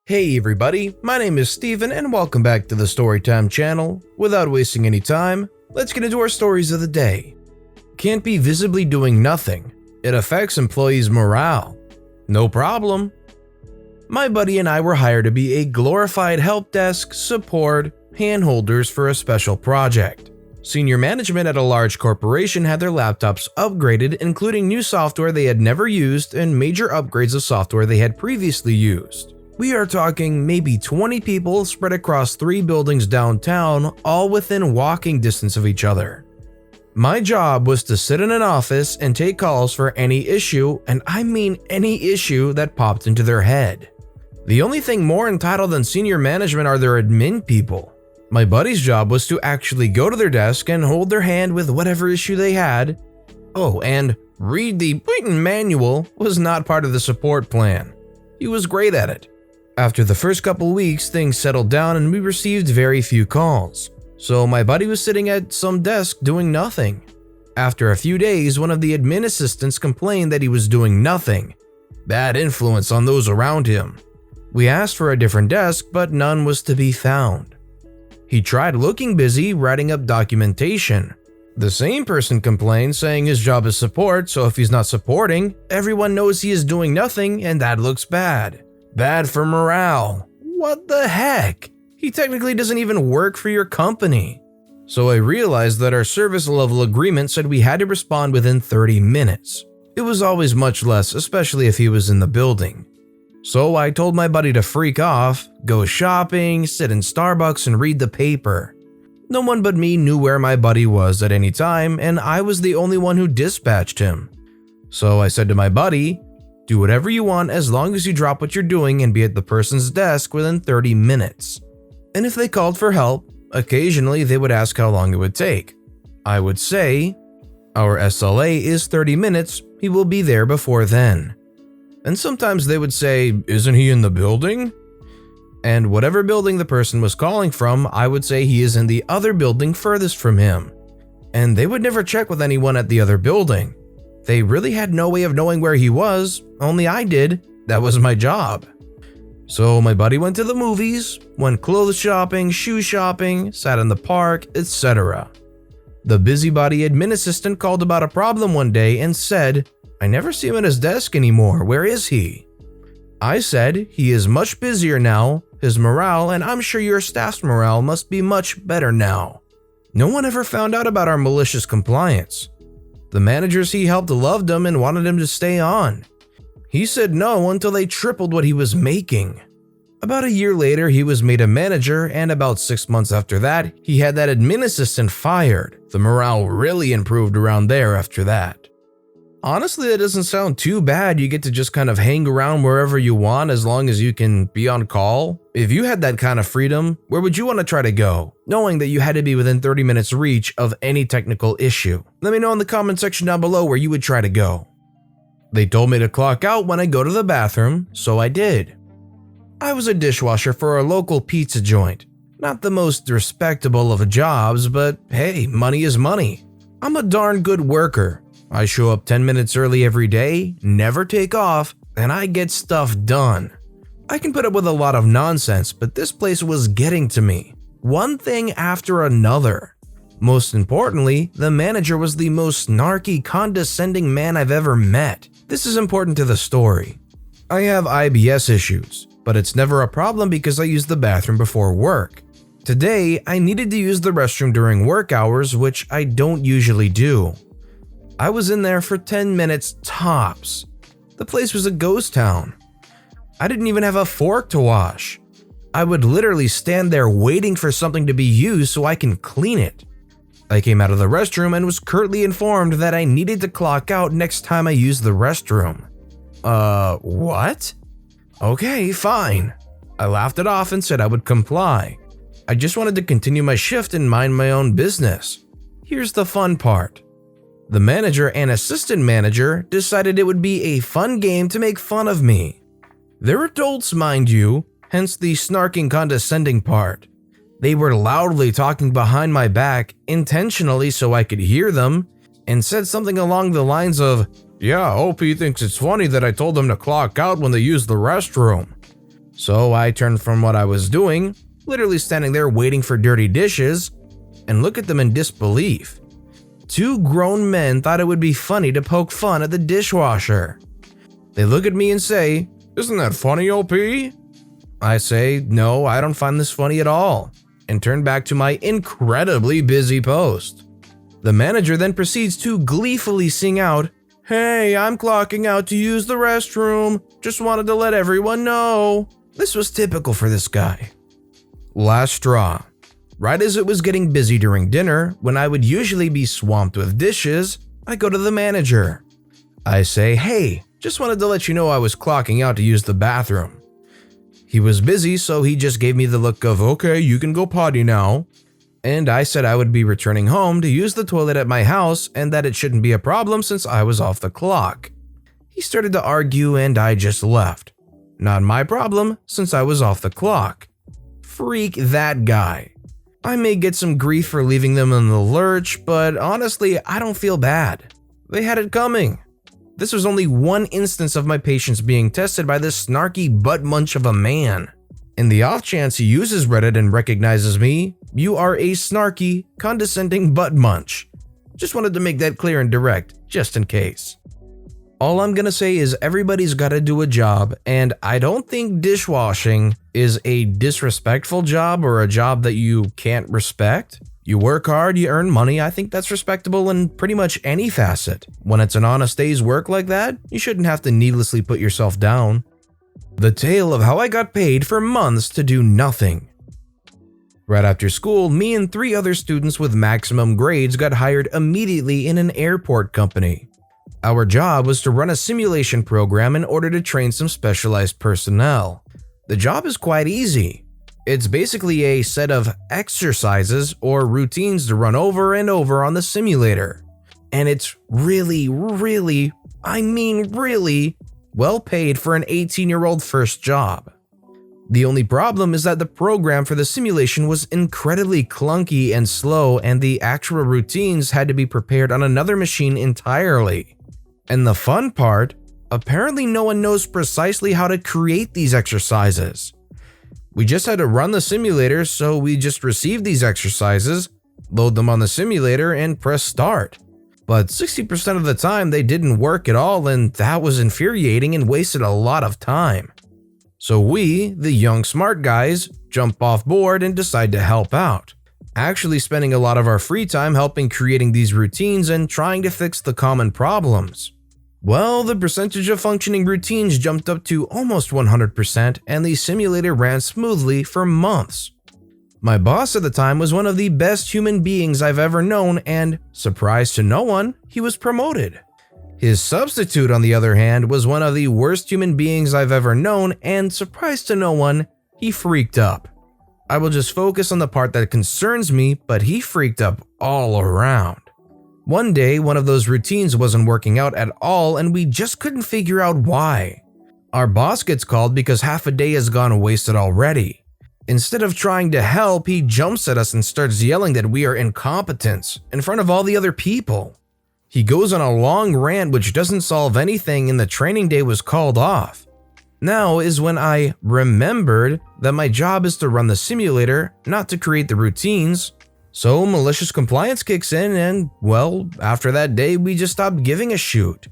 Hey everybody, my name is Steven and welcome back to the Storytime channel. Without wasting any time, let's get into our stories of the day. Can't be visibly doing nothing. It affects employees' morale. No problem. My buddy and I were hired to be a glorified help desk, support, handholders for a special project. Senior management at a large corporation had their laptops upgraded, including new software they had never used and major upgrades of software they had previously used. We are talking maybe 20 people spread across 3 buildings downtown, all within walking distance of each other. My job was to sit in an office and take calls for any issue, and I mean any issue that popped into their head. The only thing more entitled than senior management are their admin people. My buddy's job was to actually go to their desk and hold their hand with whatever issue they had. Oh, and read the blatant manual was not part of the support plan. He was great at it. After the first couple weeks, things settled down and we received very few calls. So my buddy was sitting at some desk doing nothing. After a few days, one of the admin assistants complained that he was doing nothing. Bad influence on those around him. We asked for a different desk, but none was to be found. He tried looking busy writing up documentation. The same person complained, saying his job is support, so if he's not supporting, everyone knows he is doing nothing and that looks bad. Bad for morale. What the heck? He technically doesn't even work for your company. So I realized that our service level agreement said we had to respond within 30 minutes. It was always much less, especially if he was in the building. So I told my buddy to freak off, go shopping, sit in Starbucks and read the paper. No one but me knew where my buddy was at any time, and I was the only one who dispatched him. So I said to my buddy, do whatever you want as long as you drop what you're doing and be at the person's desk within 30 minutes. And if they called for help, occasionally they would ask how long it would take. I would say, our SLA is 30 minutes, he will be there before then. And sometimes they would say, isn't he in the building? And whatever building the person was calling from, I would say he is in the other building furthest from him. And they would never check with anyone at the other building. They really had no way of knowing where he was, only I did. That was my job. So my buddy went to the movies, went clothes shopping, shoe shopping, sat in the park, etc. The busybody admin assistant called about a problem one day and said, I never see him at his desk anymore, where is he? I said, he is much busier now, his morale, and I'm sure your staff's morale must be much better now. No one ever found out about our malicious compliance. The managers he helped loved him and wanted him to stay on. He said no until they tripled what he was making. About a year later, he was made a manager, and about 6 months after that, he had that admin assistant fired. The morale really improved around there after that. Honestly, that doesn't sound too bad. You get to just kind of hang around wherever you want as long as you can be on call. If you had that kind of freedom, where would you want to try to go, knowing that you had to be within 30 minutes reach of any technical issue? Let me know in the comment section down below where you would try to go. They told me to clock out when I go to the bathroom, so I did. I was a dishwasher for a local pizza joint. Not the most respectable of jobs, but hey, money is money. I'm a darn good worker. I show up 10 minutes early every day, never take off, and I get stuff done. I can put up with a lot of nonsense, but this place was getting to me. One thing after another. Most importantly, the manager was the most snarky, condescending man I've ever met. This is important to the story. I have IBS issues, but it's never a problem because I use the bathroom before work. Today, I needed to use the restroom during work hours, which I don't usually do. I was in there for 10 minutes tops. The place was a ghost town. I didn't even have a fork to wash. I would literally stand there waiting for something to be used so I can clean it. I came out of the restroom and was curtly informed that I needed to clock out next time I used the restroom. What? Okay, fine. I laughed it off and said I would comply. I just wanted to continue my shift and mind my own business. Here's the fun part. The manager and assistant manager decided it would be a fun game to make fun of me. They're adults, mind you, hence the snarking condescending part. They were loudly talking behind my back, intentionally so I could hear them, and said something along the lines of, yeah, I hope he thinks it's funny that I told them to clock out when they use the restroom. So I turned from what I was doing, literally standing there waiting for dirty dishes, and look at them in disbelief. Two grown men thought it would be funny to poke fun at the dishwasher. They look at me and say, "Isn't that funny, OP?" I say, "No, I don't find this funny at all," and turn back to my incredibly busy post. The manager then proceeds to gleefully sing out, "Hey, I'm clocking out to use the restroom. Just wanted to let everyone know." This was typical for this guy. Last straw. Right as it was getting busy during dinner, when I would usually be swamped with dishes, I go to the manager. I say, "Hey, just wanted to let you know I was clocking out to use the bathroom." He was busy, so he just gave me the look of, "Okay, you can go potty now." And I said I would be returning home to use the toilet at my house and that it shouldn't be a problem since I was off the clock. He started to argue and I just left. Not my problem since I was off the clock. Freak that guy. I may get some grief for leaving them in the lurch, but honestly, I don't feel bad. They had it coming. This was only one instance of my patience being tested by this snarky butt munch of a man. In the off chance he uses Reddit and recognizes me, you are a snarky, condescending butt munch. Just wanted to make that clear and direct, just in case. All I'm gonna say is everybody's gotta do a job, and I don't think dishwashing is a disrespectful job or a job that you can't respect. You work hard, you earn money, I think that's respectable in pretty much any facet. When it's an honest day's work like that, you shouldn't have to needlessly put yourself down. The tale of how I got paid for months to do nothing. Right after school, me and 3 other students with maximum grades got hired immediately in an airport company. Our job was to run a simulation program in order to train some specialized personnel. The job is quite easy. It's basically a set of exercises or routines to run over and over on the simulator. And it's really well paid for an 18-year-old first job. The only problem is that the program for the simulation was incredibly clunky and slow, and the actual routines had to be prepared on another machine entirely. And the fun part, apparently no one knows precisely how to create these exercises. We just had to run the simulator, so we just received these exercises, load them on the simulator, and press start. But 60% of the time they didn't work at all, and that was infuriating and wasted a lot of time. So we, the young smart guys, jump off board and decide to help out, actually spending a lot of our free time helping creating these routines and trying to fix the common problems. Well, the percentage of functioning routines jumped up to almost 100%, and the simulator ran smoothly for months. My boss at the time was one of the best human beings I've ever known, and, surprise to no one, he was promoted. His substitute, on the other hand, was one of the worst human beings I've ever known, and, surprise to no one, he freaked up. I will just focus on the part that concerns me, but he freaked up all around. One day, one of those routines wasn't working out at all, and we just couldn't figure out why. Our boss gets called because half a day has gone wasted already. Instead of trying to help, he jumps at us and starts yelling that we are incompetent in front of all the other people. He goes on a long rant which doesn't solve anything, and the training day was called off. Now is when I remembered that my job is to run the simulator, not to create the routines. So malicious compliance kicks in, and well, after that day we just stopped giving a shoot.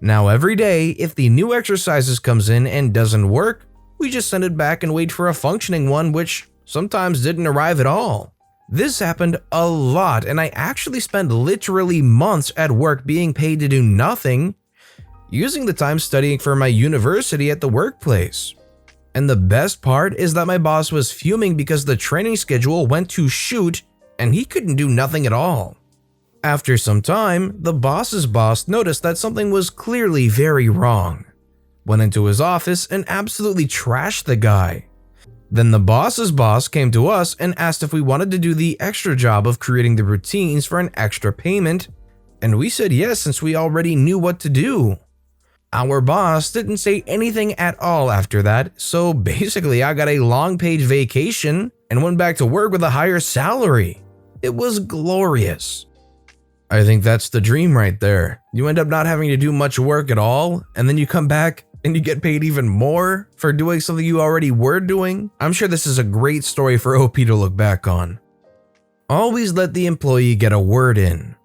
Now every day, if the new exercises comes in and doesn't work, we just send it back and wait for a functioning one, which sometimes didn't arrive at all. This happened a lot, and I actually spent literally months at work being paid to do nothing, using the time studying for my university at the workplace. And the best part is that my boss was fuming because the training schedule went to shoot and he couldn't do nothing at all. After some time, the boss's boss noticed that something was clearly very wrong. Went into his office and absolutely trashed the guy. Then the boss's boss came to us and asked if we wanted to do the extra job of creating the routines for an extra payment, and we said yes since we already knew what to do. Our boss didn't say anything at all after that, so basically I got a long paid vacation and went back to work with a higher salary. It was glorious. I think that's the dream right there. You end up not having to do much work at all, and then you come back and you get paid even more for doing something you already were doing. I'm sure this is a great story for OP to look back on. Always let the employee get a word in.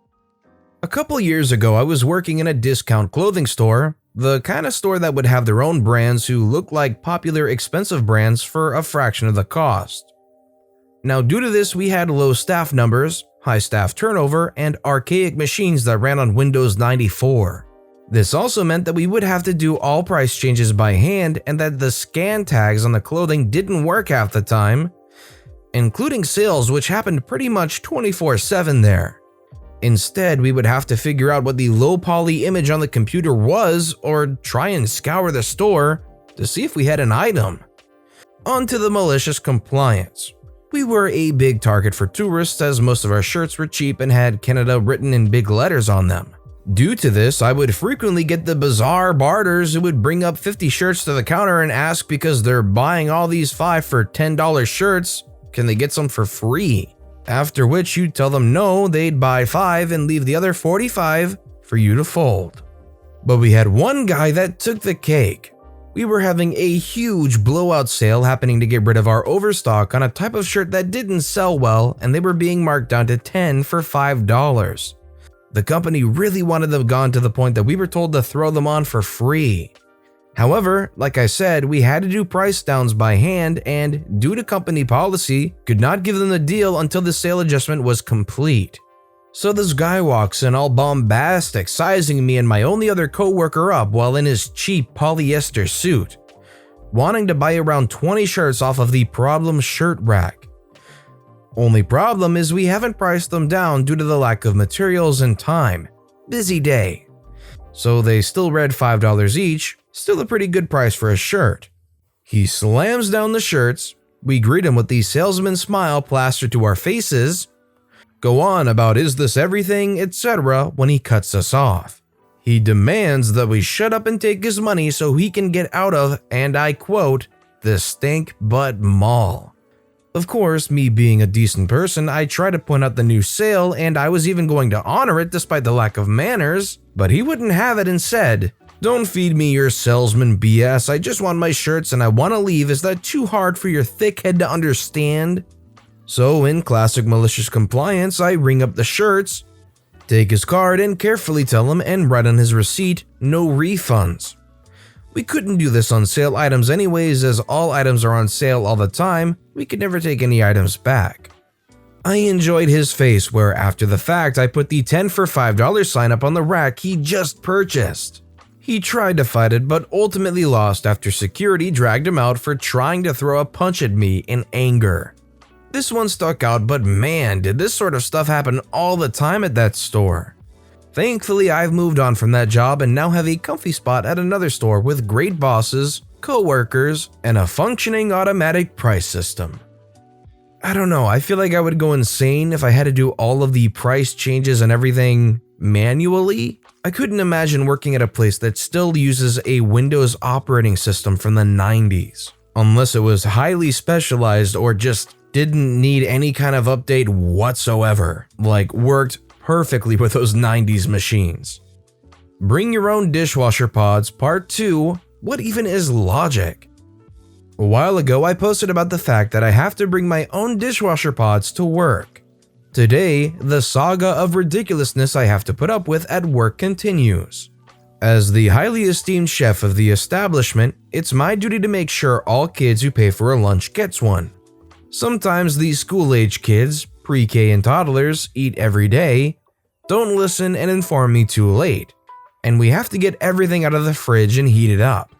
A couple years ago, I was working in a discount clothing store, the kind of store that would have their own brands who look like popular expensive brands for a fraction of the cost. Now, due to this, we had low staff numbers, high staff turnover, and archaic machines that ran on Windows 94. This also meant that we would have to do all price changes by hand and that the scan tags on the clothing didn't work half the time, including sales, which happened pretty much 24/7 there. Instead, we would have to figure out what the low poly image on the computer was or try and scour the store to see if we had an item. On to the malicious compliance. We were a big target for tourists as most of our shirts were cheap and had Canada written in big letters on them. Due to this, I would frequently get the bizarre barters who would bring up 50 shirts to the counter and ask because they're buying all these 5 for $10 shirts, can they get some for free? After which you'd tell them no, they'd buy 5 and leave the other 45 for you to fold. But we had one guy that took the cake. We were having a huge blowout sale happening to get rid of our overstock on a type of shirt that didn't sell well, and they were being marked down to 10 for $5. The company really wanted them gone to the point that we were told to throw them on for free. However, like I said, we had to do price downs by hand and, due to company policy, could not give them the deal until the sale adjustment was complete. So this guy walks in all bombastic, sizing me and my only other coworker up while in his cheap polyester suit, wanting to buy around 20 shirts off of the problem shirt rack. Only problem is we haven't priced them down due to the lack of materials and time. Busy day. So they still read $5 each, still a pretty good price for a shirt. He slams down the shirts, we greet him with the salesman smile plastered to our faces, go on about is this everything, etc. when he cuts us off. He demands that we shut up and take his money so he can get out of, and I quote, the stink butt mall. Of course, me being a decent person, I try to point out the new sale and I was even going to honor it despite the lack of manners, but he wouldn't have it and said, "Don't feed me your salesman BS, I just want my shirts and I want to leave, is that too hard for your thick head to understand?" So in classic malicious compliance, I ring up the shirts, take his card and carefully tell him and write on his receipt, no refunds. We couldn't do this on sale items anyways, as all items are on sale all the time, we could never take any items back. I enjoyed his face where after the fact I put the 10 for $5 sign up on the rack he just purchased. He tried to fight it but ultimately lost after security dragged him out for trying to throw a punch at me in anger. This one stuck out, but man, did this sort of stuff happen all the time at that store. Thankfully, I've moved on from that job and now have a comfy spot at another store with great bosses, co-workers, and a functioning automatic price system. I don't know, I feel like I would go insane if I had to do all of the price changes and everything manually. I couldn't imagine working at a place that still uses a Windows operating system from the 90s, unless it was highly specialized or just didn't need any kind of update whatsoever, like worked perfectly with those 90s machines. Bring Your Own Dishwasher Pods Part 2, What even is logic? A while ago I posted about the fact that I have to bring my own dishwasher pods to work. Today, the saga of ridiculousness I have to put up with at work continues. As the highly esteemed chef of the establishment, it's my duty to make sure all kids who pay for a lunch gets one. Sometimes these school-age kids, pre-K and toddlers, eat every day, don't listen and inform me too late, and we have to get everything out of the fridge and heat it up.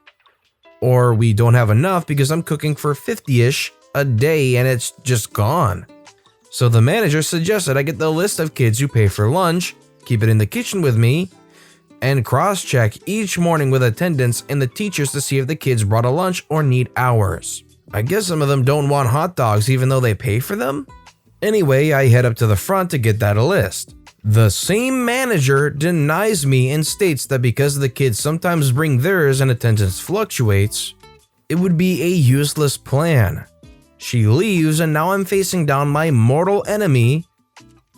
Or we don't have enough because I'm cooking for 50-ish a day and it's just gone. So the manager suggested I get the list of kids who pay for lunch, keep it in the kitchen with me, and cross-check each morning with attendants and the teachers to see if the kids brought a lunch or need hours. I guess some of them don't want hot dogs even though they pay for them? Anyway, I head up to the front to get that list. The same manager denies me and states that because the kids sometimes bring theirs and attendance fluctuates, it would be a useless plan. She leaves and now I'm facing down my mortal enemy,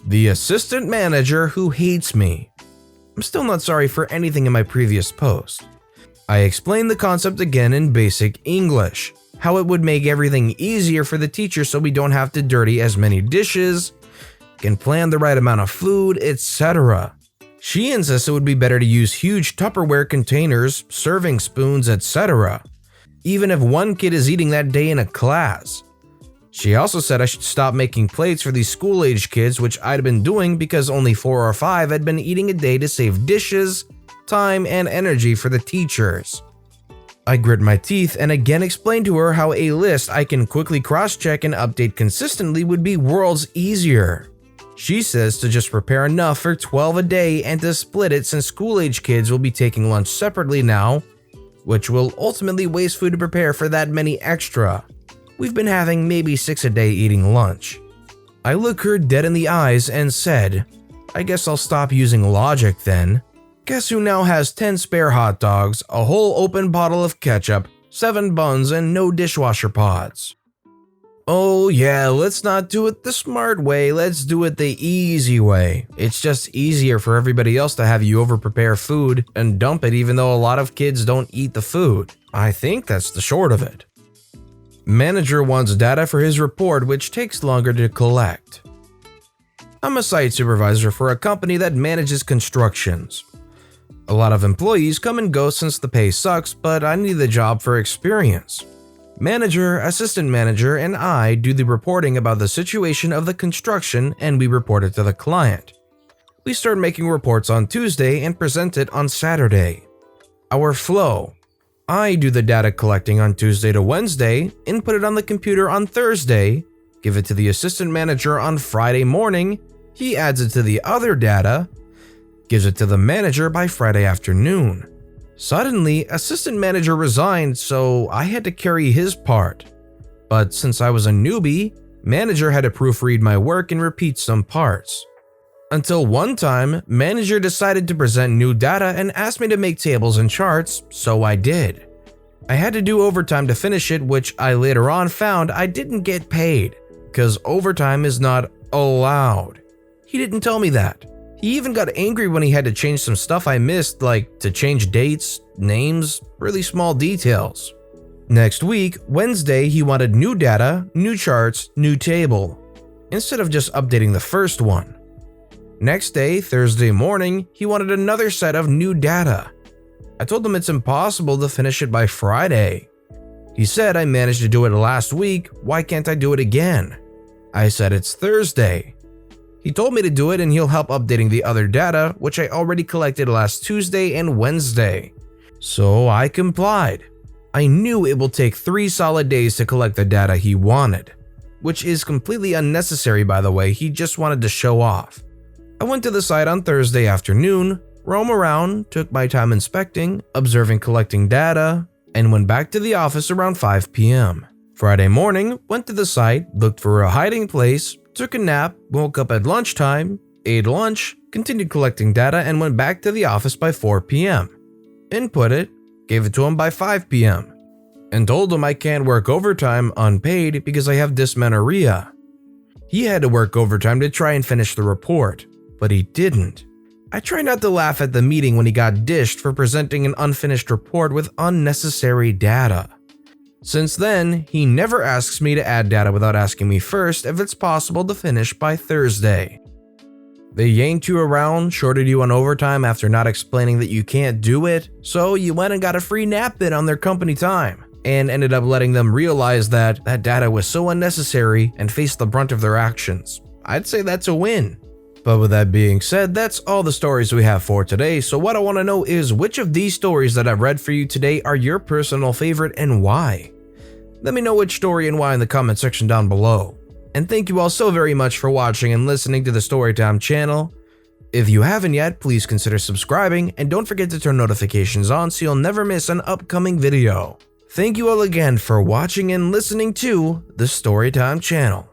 the assistant manager who hates me. I'm still not sorry for anything in my previous post. I explained the concept again in basic English, how it would make everything easier for the teacher so we don't have to dirty as many dishes, can plan the right amount of food, etc. She insists it would be better to use huge Tupperware containers, serving spoons, etc. even if one kid is eating that day in a class. She also said I should stop making plates for these school-age kids, which I'd been doing because only 4 or 5 had been eating a day to save dishes, time, and energy for the teachers. I grit my teeth and again explained to her how a list I can quickly cross-check and update consistently would be worlds easier. She says to just prepare enough for 12 a day and to split it since school-age kids will be taking lunch separately now, which will ultimately waste food to prepare for that many extra. We've been having maybe 6 a day eating lunch. I look her dead in the eyes and said, I guess I'll stop using logic then. Guess who now has 10 spare hot dogs, a whole open bottle of ketchup, 7 buns, and no dishwasher pods? Oh yeah, let's not do it the smart way, let's do it the easy way. It's just easier for everybody else to have you over-prepare food and dump it even though a lot of kids don't eat the food. I think that's the short of it. Manager wants data for his report, which takes longer to collect. I'm a site supervisor for a company that manages constructions. A lot of employees come and go since the pay sucks, but I need the job for experience. Manager, assistant manager, and I do the reporting about the situation of the construction and we report it to the client. We start making reports on Tuesday and present it on Saturday. Our flow. I do the data collecting on Tuesday to Wednesday, input it on the computer on Thursday, give it to the assistant manager on Friday morning, he adds it to the other data, gives it to the manager by Friday afternoon. Suddenly, assistant manager resigned, so I had to carry his part. But since I was a newbie, manager had to proofread my work and repeat some parts. Until one time, manager decided to present new data and asked me to make tables and charts, so I did. I had to do overtime to finish it, which I later on found I didn't get paid, because overtime is not allowed. He didn't tell me that. He even got angry when he had to change some stuff I missed, like to change dates, names, really small details. Next week, Wednesday, he wanted new data, new charts, new table, instead of just updating the first one. Next day, Thursday morning, he wanted another set of new data. I told him it's impossible to finish it by Friday. He said I managed to do it last week, why can't I do it again? I said it's Thursday. He told me to do it and he'll help updating the other data, which I already collected last Tuesday and Wednesday. So I complied. I knew it will take 3 solid days to collect the data he wanted, which is completely unnecessary by the way, he just wanted to show off. I went to the site on Thursday afternoon, roamed around, took my time inspecting, observing collecting data, and went back to the office around 5 p.m. Friday morning, went to the site, looked for a hiding place, took a nap, woke up at lunchtime, ate lunch, continued collecting data, and went back to the office by 4 p.m. Input it, gave it to him by 5 p.m. and told him I can't work overtime unpaid because I have dysmenorrhea. He had to work overtime to try and finish the report, but he didn't. I try not to laugh at the meeting when he got dished for presenting an unfinished report with unnecessary data. Since then, he never asks me to add data without asking me first if it's possible to finish by Thursday. They yanked you around, shorted you on overtime after not explaining that you can't do it, so you went and got a free nap in on their company time, and ended up letting them realize that that data was so unnecessary and faced the brunt of their actions. I'd say that's a win. But with that being said, that's all the stories we have for today, so what I want to know is which of these stories that I've read for you today are your personal favorite and why? Let me know which story and why in the comment section down below. And thank you all so very much for watching and listening to the Storytime channel. If you haven't yet, please consider subscribing and don't forget to turn notifications on so you'll never miss an upcoming video. Thank you all again for watching and listening to the Storytime channel.